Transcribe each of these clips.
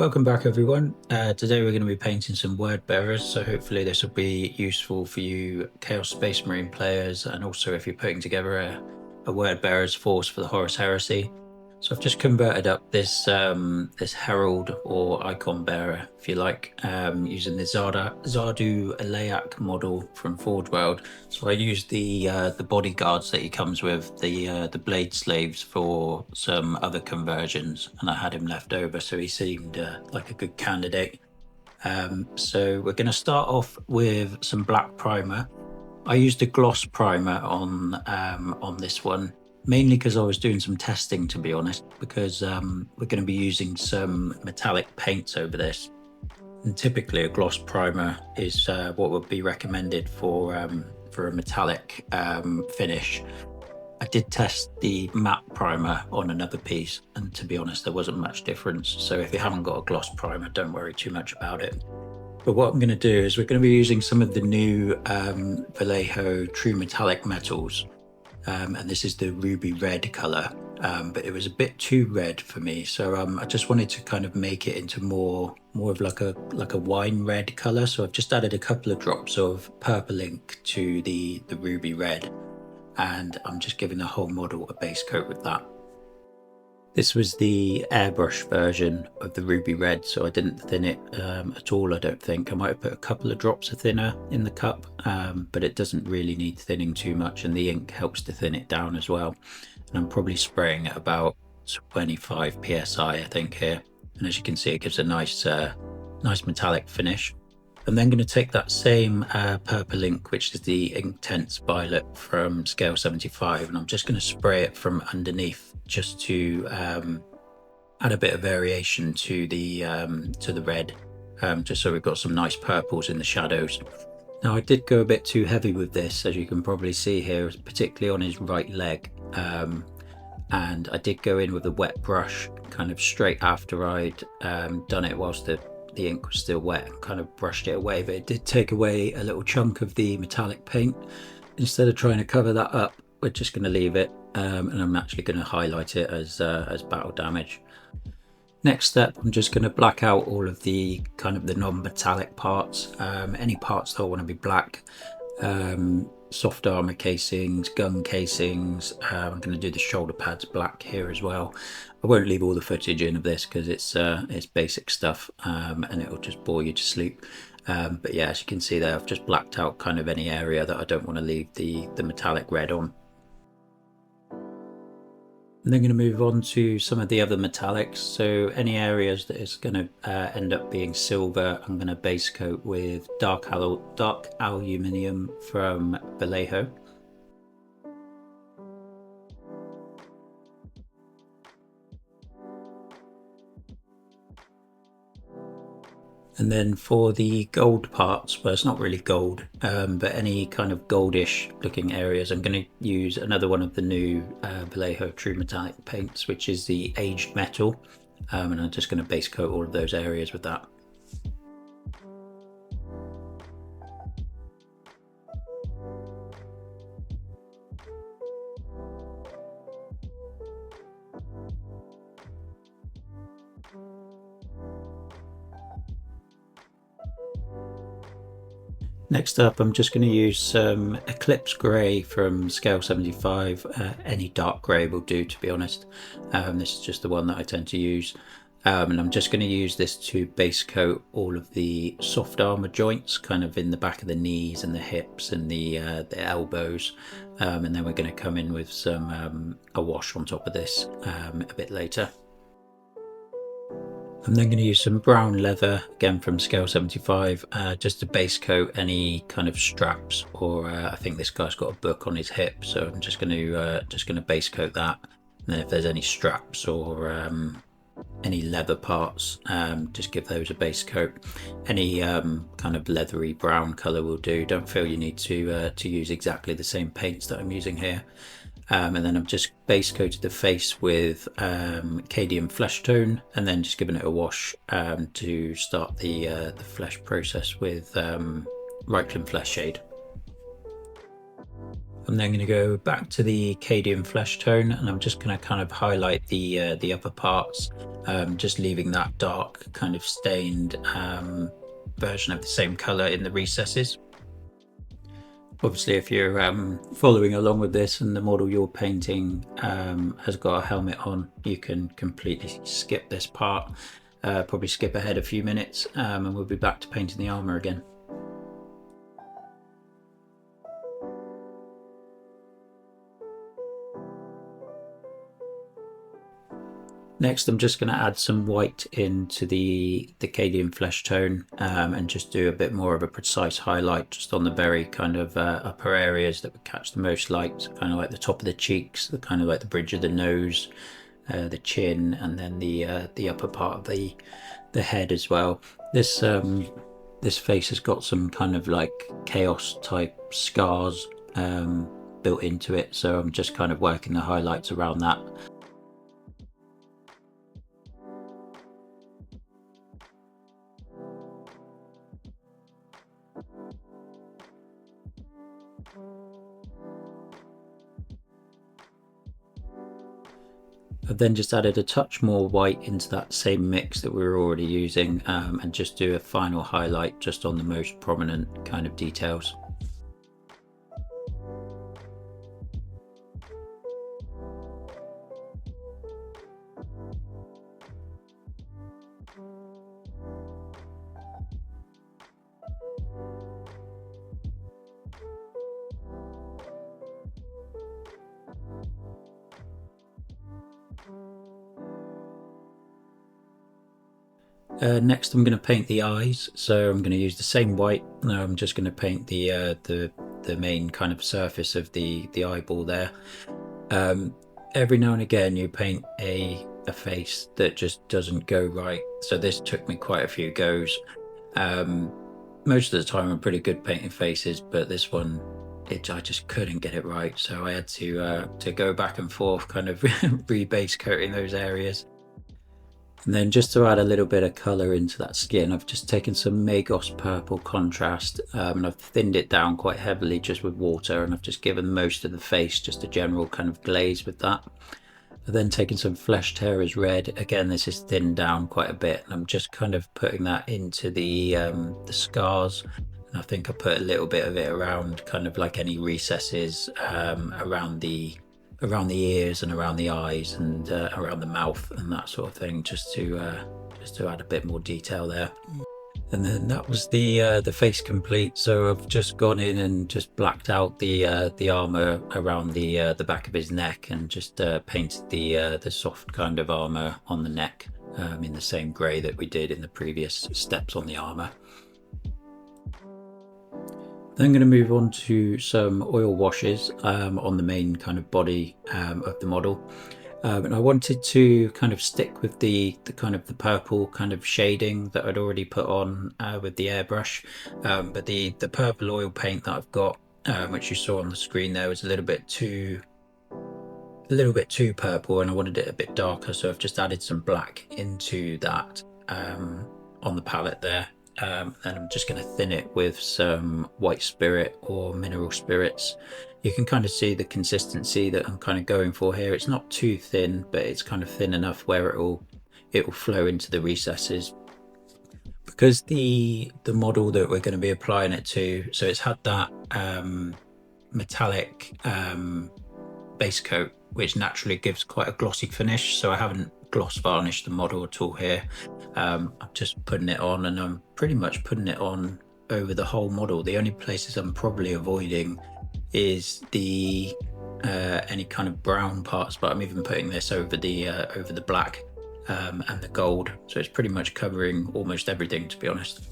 Welcome back everyone. Today we're going to be painting some word bearers, so hopefully this will be useful for you Chaos Space Marine players, and also if you're putting together a word bearers force for the Horus Heresy. So I've just converted up this this herald or icon bearer, if you like, using the Zardu Alayak model from Forge World. So I used the bodyguards that he comes with, the blade slaves, for some other conversions, and I had him left over, so he seemed like a good candidate. So we're going to start off with some black primer. I used a gloss primer on this one, mainly because I was doing some testing, to be honest, because we're going to be using some metallic paints over this. And typically a gloss primer is what would be recommended for a metallic finish. I did test the matte primer on another piece, and to be honest, there wasn't much difference. So if you haven't got a gloss primer, don't worry too much about it. But what I'm going to do is we're going to be using some of the new Vallejo True Metallic Metals. And this is the ruby red color, but it was a bit too red for me. So I just wanted to kind of make it into more of like a wine red color. So I've just added a couple of drops of purple ink to the ruby red, and I'm just giving the whole model a base coat with that. This was the airbrush version of the ruby red, so I didn't thin it at all, I don't think. I might have put a couple of drops of thinner in the cup, but it doesn't really need thinning too much, and the ink helps to thin it down as well. And I'm probably spraying at about 25 psi, I think, here. And as you can see, it gives a nice metallic finish. I'm then going to take that same purple ink, which is the Intense Violet from scale 75, and I'm just going to spray it from underneath, just to add a bit of variation to the red, just so we've got some nice purples in the shadows. Now I did go a bit too heavy with this, as you can probably see here, particularly on his right leg, and I did go in with a wet brush kind of straight after I'd done it, whilst the ink was still wet, and kind of brushed it away, but it did take away a little chunk of the metallic paint. Instead of trying to cover that up, we're just going to leave it, and I'm actually going to highlight it as battle damage. Next step, I'm just going to black out all of the kind of the non-metallic parts, any parts that I want to be black, soft armor casings, gun casings. I'm going to do the shoulder pads black here as well. I won't leave all the footage in of this because it's basic stuff, and it'll just bore you to sleep. But yeah, as you can see there, I've just blacked out kind of any area that I don't want to leave the metallic red on. And then going to move on to some of the other metallics. So any areas that is going to end up being silver, I'm going to base coat with dark aluminium from Vallejo. And then for the gold parts, well, it's not really gold, but any kind of goldish looking areas, I'm going to use another one of the new Vallejo True Metallic paints, which is the Aged Metal, and I'm just going to base coat all of those areas with that. Next up, I'm just going to use some Eclipse Grey from scale 75. Any dark grey will do, to be honest. This is just the one that I tend to use. And I'm just going to use this to base coat all of the soft armor joints, kind of in the back of the knees and the hips and the elbows. And then we're going to come in with some a wash on top of this a bit later. I'm then going to use some brown leather, again from scale 75, just to base coat any kind of straps, or I think this guy's got a book on his hip, so I'm just going to base coat that. And then if there's any straps or any leather parts, just give those a base coat. Any kind of leathery brown colour will do. Don't feel you need to use exactly the same paints that I'm using here. And then I've just base coated the face with Cadian Flesh Tone, and then just given it a wash to start the flesh process with Reikland Flesh Shade. I'm then going to go back to the Cadian flesh tone, and I'm just going to kind of highlight the upper parts, just leaving that dark kind of stained version of the same color in the recesses. Obviously, if you're following along with this and the model you're painting has got a helmet on, you can completely skip this part, probably skip ahead a few minutes, and we'll be back to painting the armor again. Next, I'm just going to add some white into the Cadian flesh tone and just do a bit more of a precise highlight just on the very kind of upper areas that would catch the most light, kind of like the top of the cheeks, the kind of like the bridge of the nose, the chin, and then the upper part of the head as well. This face has got some kind of like chaos type scars built into it, so I'm just kind of working the highlights around that. I've then just added a touch more white into that same mix that we were already using, and just do a final highlight just on the most prominent kind of details. Next, I'm going to paint the eyes, so I'm going to use the same white. Now I'm just going to paint the main kind of surface of the eyeball there. Every now and again, you paint a face that just doesn't go right. So this took me quite a few goes. Most of the time, I'm pretty good painting faces, but this one, I just couldn't get it right. So I had to go back and forth, kind of rebase coating those areas. And then just to add a little bit of colour into that skin, I've just taken some Magos purple contrast and I've thinned it down quite heavily just with water, and I've just given most of the face just a general kind of glaze with that. I've then taken some Flesh Tearers red. Again, this is thinned down quite a bit, and I'm just kind of putting that into the scars. And I think I put a little bit of it around kind of like any recesses around the ears and around the eyes and around the mouth and that sort of thing, just to add a bit more detail there. And then that was the face complete. So I've just gone in and just blacked out the armor around the back of his neck, and just painted the soft kind of armor on the neck in the same grey that we did in the previous steps on the armor. Then I'm going to move on to some oil washes on the main kind of body of the model. And I wanted to kind of stick with the kind of the purple kind of shading that I'd already put on with the airbrush. But the purple oil paint that I've got, which you saw on the screen there, was a little bit too purple, and I wanted it a bit darker. So I've just added some black into that on the palette there. And I'm just going to thin it with some white spirit or mineral spirits. You can kind of see the consistency that I'm kind of going for here. It's not too thin, but it's kind of thin enough where it will flow into the recesses. Because the model that we're going to be applying it to, so it's had that metallic base coat, which naturally gives quite a glossy finish. So I haven't gloss varnished the model at all here. I'm just putting it on, and I'm pretty much putting it on over the whole model. The only places I'm probably avoiding is the any kind of brown parts, but I'm even putting this over the black and the gold, so it's pretty much covering almost everything, to be honest.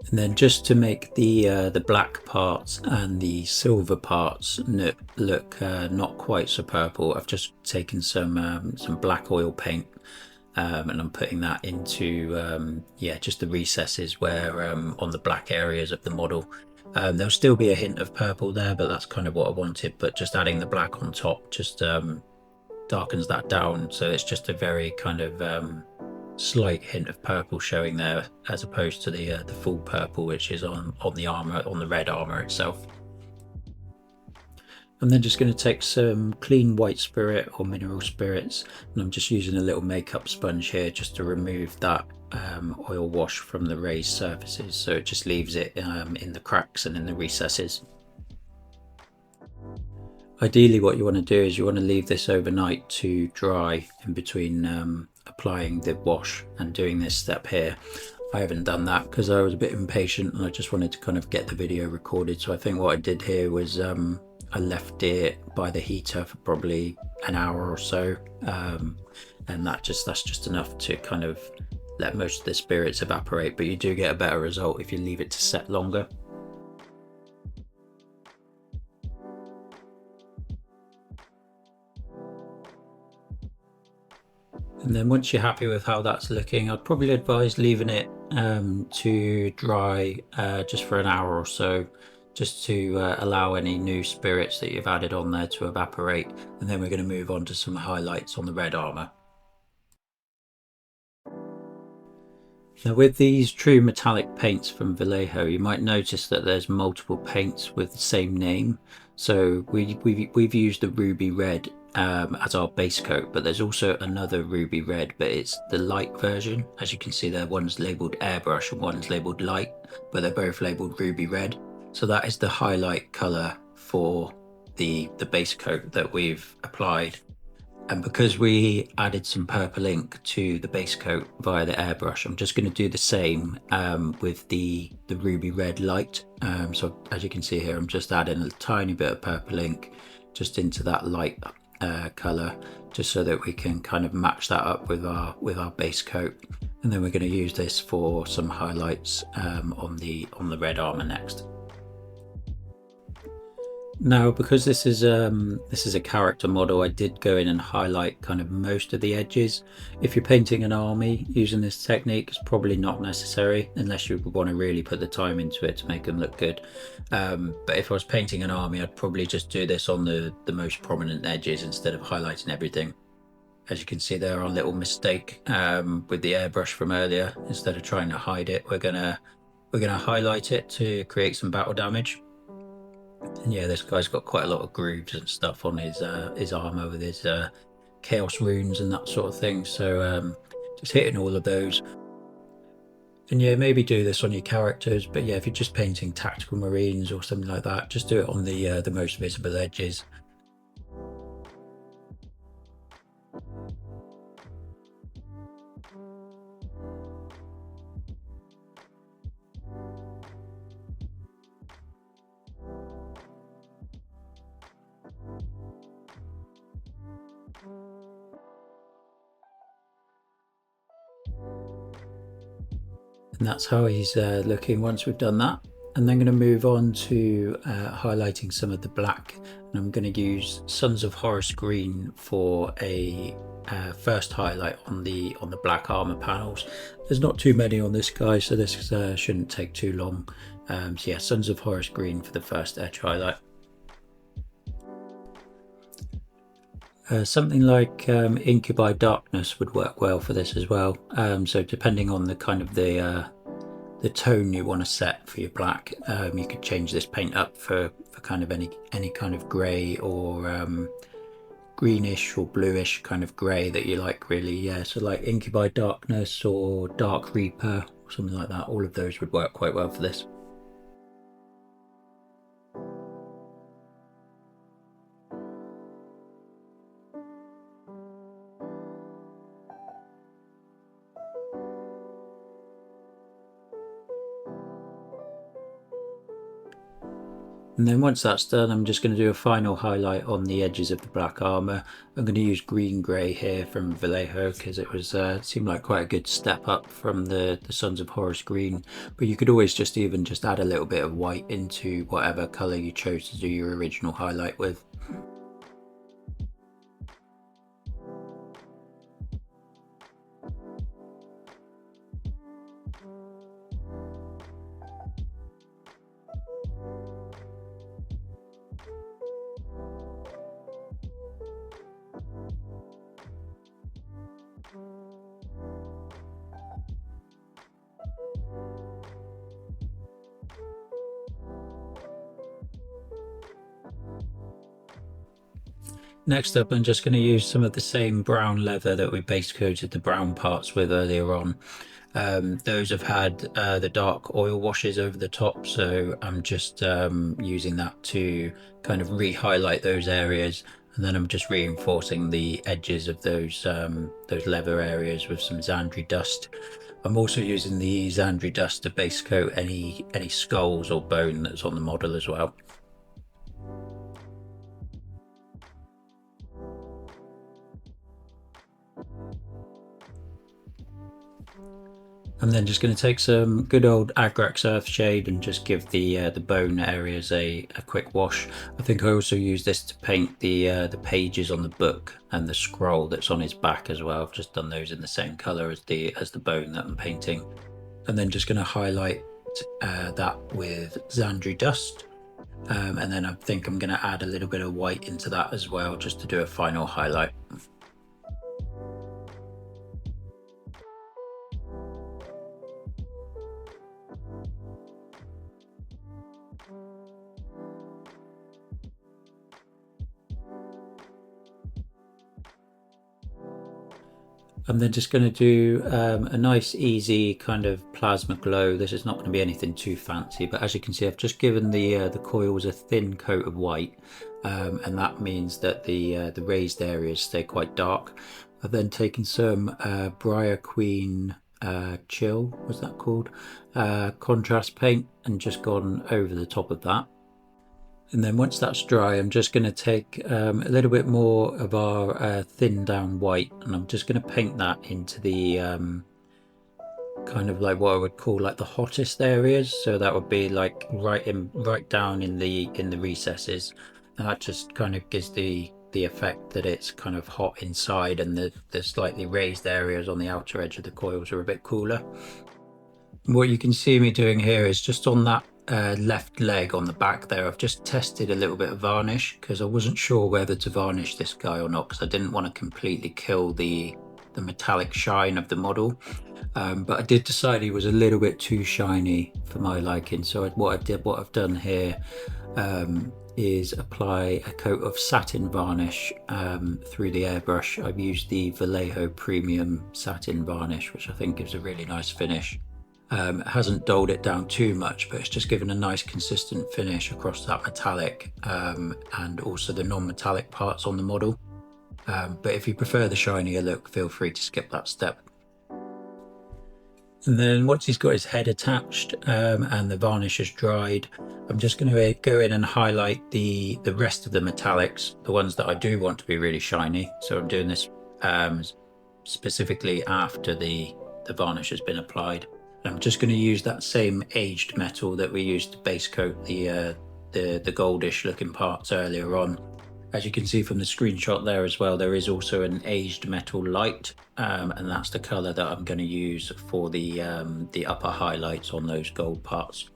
And then just to make the black parts and the silver parts look not quite so purple, I've just taken some black oil paint and I'm putting that into just the recesses where on the black areas of the model. There'll still be a hint of purple there, but that's kind of what I wanted. But just adding the black on top just darkens that down, so it's just a very kind of slight hint of purple showing there, as opposed to the full purple which is on the armor, on the red armor itself. I'm then just going to take some clean white spirit or mineral spirits, and I'm just using a little makeup sponge here just to remove that oil wash from the raised surfaces, so it just leaves it in the cracks and in the recesses. Ideally what you want to do is you want to leave this overnight to dry in between applying the wash and doing this step here. I haven't done that because I was a bit impatient and I just wanted to kind of get the video recorded, so I think what I did here was I left it by the heater for probably an hour or so, and that's just enough to kind of let most of the spirits evaporate, but you do get a better result if you leave it to set longer. And then once you're happy with how that's looking, I'd probably advise leaving it to dry just for an hour or so, just to allow any new spirits that you've added on there to evaporate. And then we're going to move on to some highlights on the red armor. Now with these true metallic paints from Vallejo, you might notice that there's multiple paints with the same name. So we've used the ruby red as our base coat, but there's also another ruby red, but it's the light version. As you can see there, one's labelled airbrush and one's labelled light, but they're both labelled ruby red. So that is the highlight colour for the base coat that we've applied. And because we added some purple ink to the base coat via the airbrush, I'm just going to do the same with the ruby red light. So as you can see here, I'm just adding a tiny bit of purple ink just into that light colour, just so that we can kind of match that up with our base coat. And then we're going to use this for some highlights on the red armour next. Now, because this is a character model, I did go in and highlight kind of most of the edges. If you're painting an army using this technique, it's probably not necessary unless you want to really put the time into it to make them look good. But if I was painting an army, I'd probably just do this on the most prominent edges instead of highlighting everything. As you can see there, our little mistake with the airbrush from earlier. Instead of trying to hide it, we're gonna highlight it to create some battle damage. And yeah, this guy's got quite a lot of grooves and stuff on his armor with his chaos runes and that sort of thing. So just hitting all of those. And yeah, maybe do this on your characters, but yeah, if you're just painting tactical marines or something like that, just do it on the most visible edges. And that's how he's looking once we've done that. And then going to move on to highlighting some of the black. And I'm going to use Sons of Horus Green for a first highlight on the black armor panels. There's not too many on this guy, so this shouldn't take too long. So yeah, Sons of Horus Green for the first edge highlight. Something like Incubi Darkness would work well for this as well. So depending on the kind of the tone you want to set for your black, you could change this paint up for kind of any kind of grey or greenish or bluish kind of grey that you like, really. Yeah, so like Incubi Darkness or Dark Reaper or something like that. All of those would work quite well for this. And then once that's done, I'm just going to do a final highlight on the edges of the black armor. I'm going to use green grey here from Vallejo because it was seemed like quite a good step up from the Sons of Horus Green. But you could always just add a little bit of white into whatever colour you chose to do your original highlight with. Next up, I'm just going to use some of the same brown leather that we base coated the brown parts with earlier on. Those have had the dark oil washes over the top, so I'm just using that to kind of re-highlight those areas, and then I'm just reinforcing the edges of those leather areas with some Zandri dust. I'm also using the Zandri dust to base coat any skulls or bone that's on the model as well. I'm then just going to take some good old Agrax Earthshade and just give the bone areas a quick wash. I think I also use this to paint the pages on the book and the scroll that's on his back as well. I've just done those in the same color as the bone that I'm painting, and then just going to highlight that with Zandri dust. And then I think I'm going to add a little bit of white into that as well, just to do a final highlight. I'm then just going to do a nice easy kind of plasma glow. This is not going to be anything too fancy, but as you can see, I've just given the coils a thin coat of white, and that means that the raised areas stay quite dark. I've then taken some Briar Queen Chill, what's that called, contrast paint, and just gone over the top of that. And then once that's dry, I'm just going to take a little bit more of our thin down white, and I'm just going to paint that into the kind of like what I would call like the hottest areas. So that would be like right down in the recesses, and that just kind of gives the effect that it's kind of hot inside, and the slightly raised areas on the outer edge of the coils are a bit cooler. What you can see me doing here is just on that left leg on the back there, I've just tested a little bit of varnish because I wasn't sure whether to varnish this guy or not, because I didn't want to completely kill the metallic shine of the model, but I did decide he was a little bit too shiny for my liking. So what I've done here is apply a coat of satin varnish through the airbrush. I've used the Vallejo Premium Satin Varnish, which I think gives a really nice finish. It hasn't dulled it down too much, but it's just given a nice consistent finish across that metallic and also the non-metallic parts on the model. But if you prefer the shinier look, feel free to skip that step. And then once he's got his head attached and the varnish is dried, I'm just going to go in and highlight the rest of the metallics, the ones that I do want to be really shiny. So I'm doing this specifically after the varnish has been applied. I'm just going to use that same aged metal that we used to base coat the goldish looking parts earlier on. As you can see from the screenshot there as well, there is also an aged metal light, and that's the color that I'm going to use for the upper highlights on those gold parts.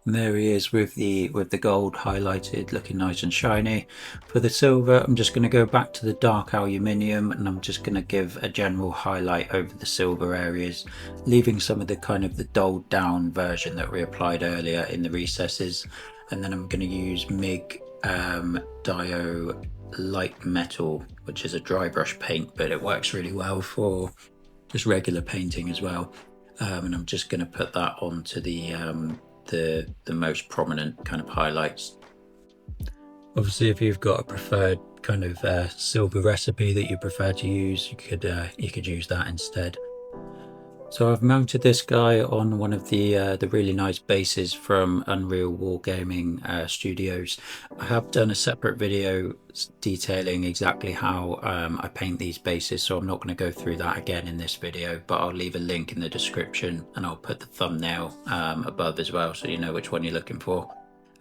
And there he is with the gold highlighted, looking nice and shiny. For the silver, I'm just going to go back to the dark aluminium, and I'm just going to give a general highlight over the silver areas, leaving some of the kind of the dulled down version that we applied earlier in the recesses. And then I'm going to use MIG Dio Light Metal, which is a dry brush paint, but it works really well for just regular painting as well. And I'm just going to put that onto the most prominent kind of highlights. Obviously, if you've got a preferred kind of silver recipe that you prefer to use, you could use that instead. So I've mounted this guy on one of the really nice bases from Unreal Wargaming Studios. I have done a separate video detailing exactly how I paint these bases, so I'm not going to go through that again in this video, but I'll leave a link in the description, and I'll put the thumbnail above as well, so you know which one you're looking for.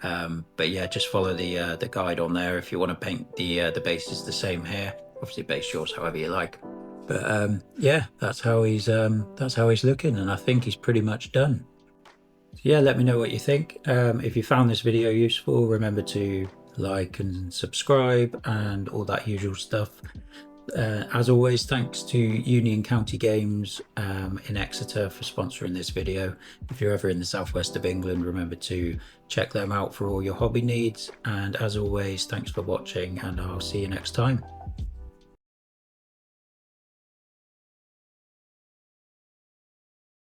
But yeah, just follow the guide on there if you want to paint the bases the same here. Obviously base yours however you like. But yeah, that's how he's looking, and I think he's pretty much done. So yeah, let me know what you think. If you found this video useful, remember to like and subscribe and all that usual stuff. As always, thanks to Union County Games in Exeter for sponsoring this video. If you're ever in the southwest of England, remember to check them out for all your hobby needs. And as always, thanks for watching, and I'll see you next time.